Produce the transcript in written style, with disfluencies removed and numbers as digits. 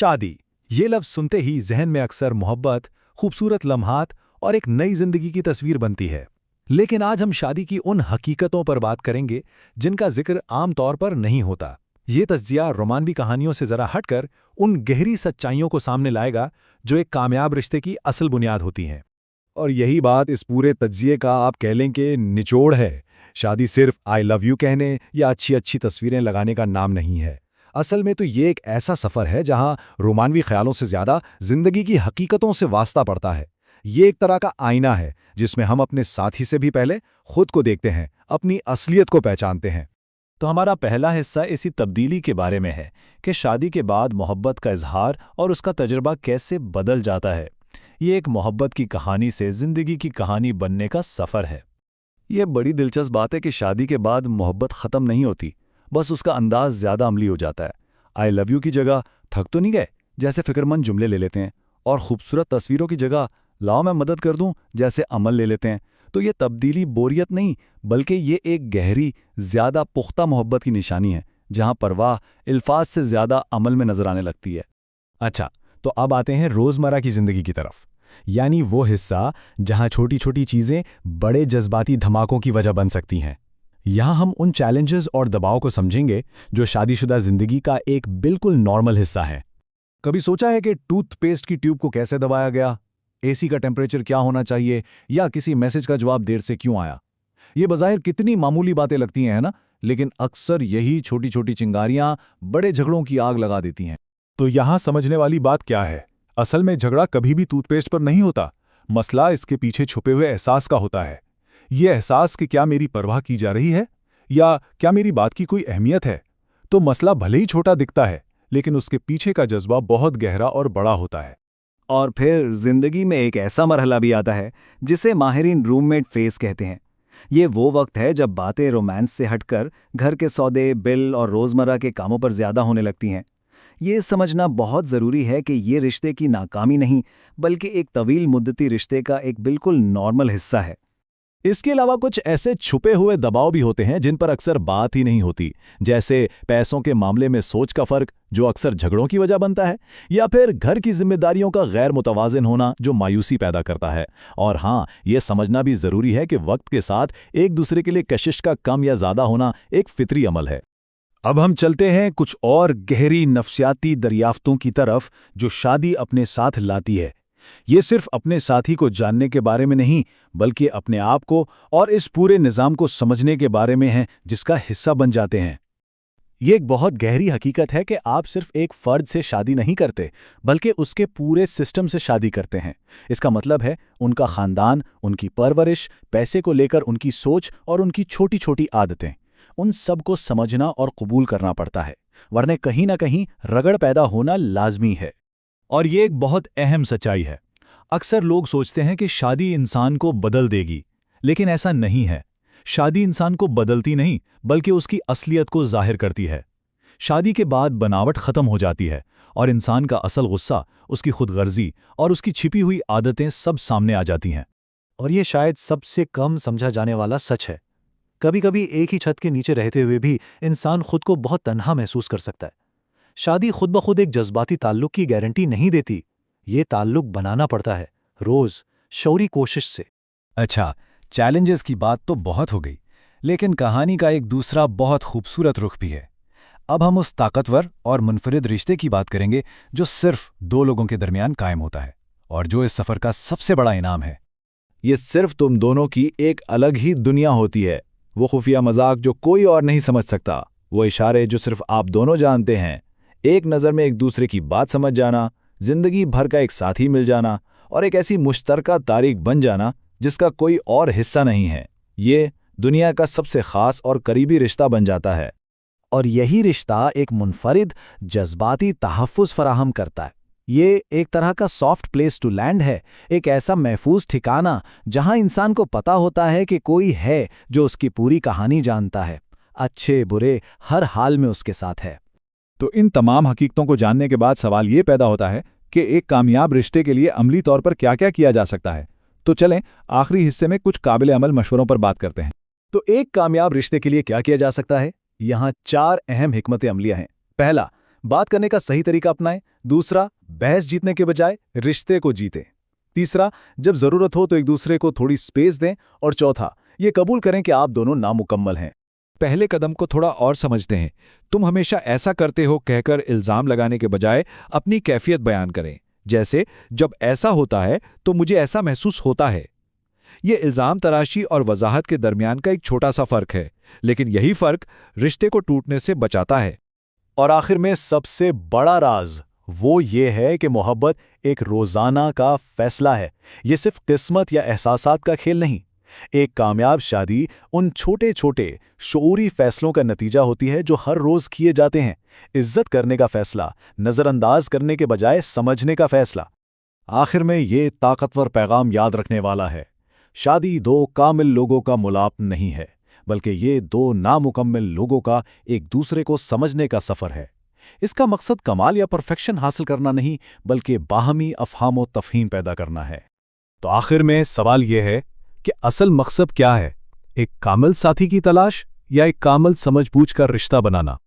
शादी, ये लफ्ज़ सुनते ही जहन में अक्सर मोहब्बत, खूबसूरत लम्हात और एक नई जिंदगी की तस्वीर बनती है। लेकिन आज हम शादी की उन हकीकतों पर बात करेंगे जिनका जिक्र आम तौर पर नहीं होता। ये तज्जिया रोमानवी कहानियों से ज़रा हटकर उन गहरी सच्चाइयों को सामने लाएगा जो एक कामयाब रिश्ते की असल बुनियाद होती हैं। और यही बात इस पूरे तज्जिए का आप कह लें कि निचोड़ है। शादी सिर्फ आई लव यू कहने या अच्छी अच्छी तस्वीरें लगाने का नाम नहीं है। असल में तो ये एक ऐसा सफ़र है जहां रोमानवी ख्यालों से ज़्यादा जिंदगी की हकीकतों से वास्ता पड़ता है। ये एक तरह का आईना है जिसमें हम अपने साथी से भी पहले खुद को देखते हैं, अपनी असलियत को पहचानते हैं। तो हमारा पहला हिस्सा इसी तब्दीली के बारे में है कि शादी के बाद मोहब्बत का इजहार और उसका तजुर्बा कैसे बदल जाता है। ये एक मोहब्बत की कहानी से ज़िंदगी की कहानी बनने का सफ़र है। ये बड़ी दिलचस्प बात है कि शादी के बाद मोहब्बत ख़त्म नहीं होती, बस उसका अंदाज ज़्यादा अमली हो जाता है। आई लव यू की जगह थक तो नहीं गए जैसे फ़िक्रमंद जुमले ले लेते हैं, और खूबसूरत तस्वीरों की जगह लाओ मैं मदद कर दूं जैसे अमल ले लेते हैं। तो ये तब्दीली बोरियत नहीं, बल्कि ये एक गहरी, ज़्यादा पुख्ता मोहब्बत की निशानी है, जहां परवाह अल्फाज से ज़्यादा अमल में नज़र आने लगती है। अच्छा, तो अब आते हैं रोज़मर्रा की ज़िंदगी की तरफ, यानी वो हिस्सा जहां छोटी छोटी चीज़ें बड़े जज्बाती धमाकों की वजह बन सकती हैं। यहाँ हम उन चैलेंजेस और दबाव को समझेंगे जो शादीशुदा ज़िंदगी का एक बिल्कुल नॉर्मल हिस्सा है। कभी सोचा है कि टूथपेस्ट की ट्यूब को कैसे दबाया गया, एसी का टेम्परेचर क्या होना चाहिए, या किसी मैसेज का जवाब देर से क्यों आया? ये बज़ाहिर कितनी मामूली बातें लगती हैं, है ना? लेकिन अक्सर यही छोटी छोटी चिंगारियां बड़े झगड़ों की आग लगा देती हैं। तो यहाँ समझने वाली बात क्या है? असल में झगड़ा कभी भी टूथपेस्ट पर नहीं होता। मसला इसके पीछे छुपे हुए एहसास का होता है। ये एहसास कि क्या मेरी परवाह की जा रही है, या क्या मेरी बात की कोई अहमियत है। तो मसला भले ही छोटा दिखता है, लेकिन उसके पीछे का जज्बा बहुत गहरा और बड़ा होता है। और फिर जिंदगी में एक ऐसा मरहला भी आता है जिसे माहिरीन रूममेट फेज कहते हैं। ये वो वक्त है जब बातें रोमांस से हटकर घर के सौदे, बिल और रोज़मर्रा के कामों पर ज़्यादा होने लगती हैं। ये समझना बहुत ज़रूरी है कि ये रिश्ते की नाकामी नहीं, बल्कि एक तवील मुद्दती रिश्ते का एक बिल्कुल नॉर्मल हिस्सा है। इसके अलावा कुछ ऐसे छुपे हुए दबाव भी होते हैं जिन पर अक्सर बात ही नहीं होती, जैसे पैसों के मामले में सोच का फर्क जो अक्सर झगड़ों की वजह बनता है, या फिर घर की जिम्मेदारियों का गैर मुतवाज़िन होना जो मायूसी पैदा करता है। और हाँ, ये समझना भी ज़रूरी है कि वक्त के साथ एक दूसरे के लिए कशिश का कम या ज़्यादा होना एक फितरी अमल है। अब हम चलते हैं कुछ और गहरी नफ्सियाती दरियाफ्तों की तरफ जो शादी अपने साथ लाती है। ये सिर्फ अपने साथी को जानने के बारे में नहीं, बल्कि अपने आप को और इस पूरे निज़ाम को समझने के बारे में है जिसका हिस्सा बन जाते हैं। ये एक बहुत गहरी हकीकत है कि आप सिर्फ एक फ़र्द से शादी नहीं करते, बल्कि उसके पूरे सिस्टम से शादी करते हैं। इसका मतलब है उनका ख़ानदान, उनकी परवरिश, पैसे को लेकर उनकी सोच और उनकी छोटी छोटी आदतें, उन सब को समझना और कबूल करना पड़ता है, वरना कहीं ना कहीं रगड़ पैदा होना लाजमी है। और ये एक बहुत अहम सच्चाई है। अक्सर लोग सोचते हैं कि शादी इंसान को बदल देगी, लेकिन ऐसा नहीं है। शादी इंसान को बदलती नहीं, बल्कि उसकी असलियत को जाहिर करती है। शादी के बाद बनावट ख़त्म हो जाती है और इंसान का असल गुस्सा, उसकी खुदगर्जी और उसकी छिपी हुई आदतें सब सामने आ जाती हैं। और ये शायद सबसे कम समझा जाने वाला सच है। कभी कभी एक ही छत के नीचे रहते हुए भी इंसान खुद को बहुत तन्हा महसूस कर सकता है। शादी खुद ब खुद एक जज्बाती ताल्लुक की गारंटी नहीं देती। ये ताल्लुक बनाना पड़ता है, रोज़ शौरी कोशिश से। अच्छा, चैलेंजेस की बात तो बहुत हो गई, लेकिन कहानी का एक दूसरा बहुत खूबसूरत रुख भी है। अब हम उस ताकतवर और मुनफरिद रिश्ते की बात करेंगे जो सिर्फ दो लोगों के दरमियान कायम होता है, और जो इस सफ़र का सबसे बड़ा इनाम है। ये सिर्फ तुम दोनों की एक अलग ही दुनिया होती है। वो खुफिया मजाक जो कोई और नहीं समझ सकता, वो इशारे जो सिर्फ आप दोनों जानते हैं, एक नज़र में एक दूसरे की बात समझ जाना, जिंदगी भर का एक साथी मिल जाना, और एक ऐसी मुश्तरका तारीख बन जाना जिसका कोई और हिस्सा नहीं है। ये दुनिया का सबसे ख़ास और करीबी रिश्ता बन जाता है। और यही रिश्ता एक मुनफरिद जज्बाती तहफ़्फ़ुज़ फराहम करता है। ये एक तरह का सॉफ्ट प्लेस टू लैंड है, एक ऐसा महफूज ठिकाना जहां इंसान को पता होता है कि कोई है जो उसकी पूरी कहानी जानता है, अच्छे बुरे हर हाल में उसके साथ है। तो इन तमाम हकीकतों को जानने के बाद सवाल ये पैदा होता है कि एक कामयाब रिश्ते के लिए अमली तौर पर क्या क्या किया जा सकता है। तो चलें आखिरी हिस्से में कुछ काबिल अमल मशवरों पर बात करते हैं। तो एक कामयाब रिश्ते के लिए क्या किया जा सकता है? यहाँ 4 अहम हिकमत अमलियाँ हैं। पहला, बात करने का सही तरीका अपनाएं। दूसरा, बहस जीतने के बजाय रिश्ते को जीतें। तीसरा, जब जरूरत हो तो एक दूसरे को थोड़ी स्पेस दें। और चौथा, ये कबूल करें कि आप दोनों नामुकम्मल हैं। पहले कदम को थोड़ा और समझते हैं। तुम हमेशा ऐसा करते हो कहकर इल्जाम लगाने के बजाय अपनी कैफियत बयान करें। जैसे, जब ऐसा होता है तो मुझे ऐसा महसूस होता है। ये इल्जाम तराशी और वजाहत के दरमियान का एक छोटा सा फर्क है, लेकिन यही फर्क रिश्ते को टूटने से बचाता है। और आखिर में सबसे बड़ा राज वो ये है कि मोहब्बत एक रोजाना का फैसला है। ये सिर्फ किस्मत या एहसासात का खेल नहीं। एक कामयाब शादी उन छोटे छोटे शऊरी फैसलों का नतीजा होती है जो हर रोज किए जाते हैं। इज्जत करने का फैसला, नजरअंदाज करने के बजाय समझने का फैसला। आखिर में ये ताकतवर पैगाम याद रखने वाला है, शादी दो कामिल लोगों का मुलाप नहीं है, बल्कि ये दो नामुकम्मल लोगों का एक दूसरे को समझने का सफ़र है। इसका मकसद कमाल या परफेक्शन हासिल करना नहीं, बल्कि बाहमी अफहाम व तफहीम पैदा करना है। तो आखिर में सवाल यह है कि असल मकसद क्या है? एक कामिल साथी की तलाश या एक कामिल समझबूझ कर रिश्ता बनाना?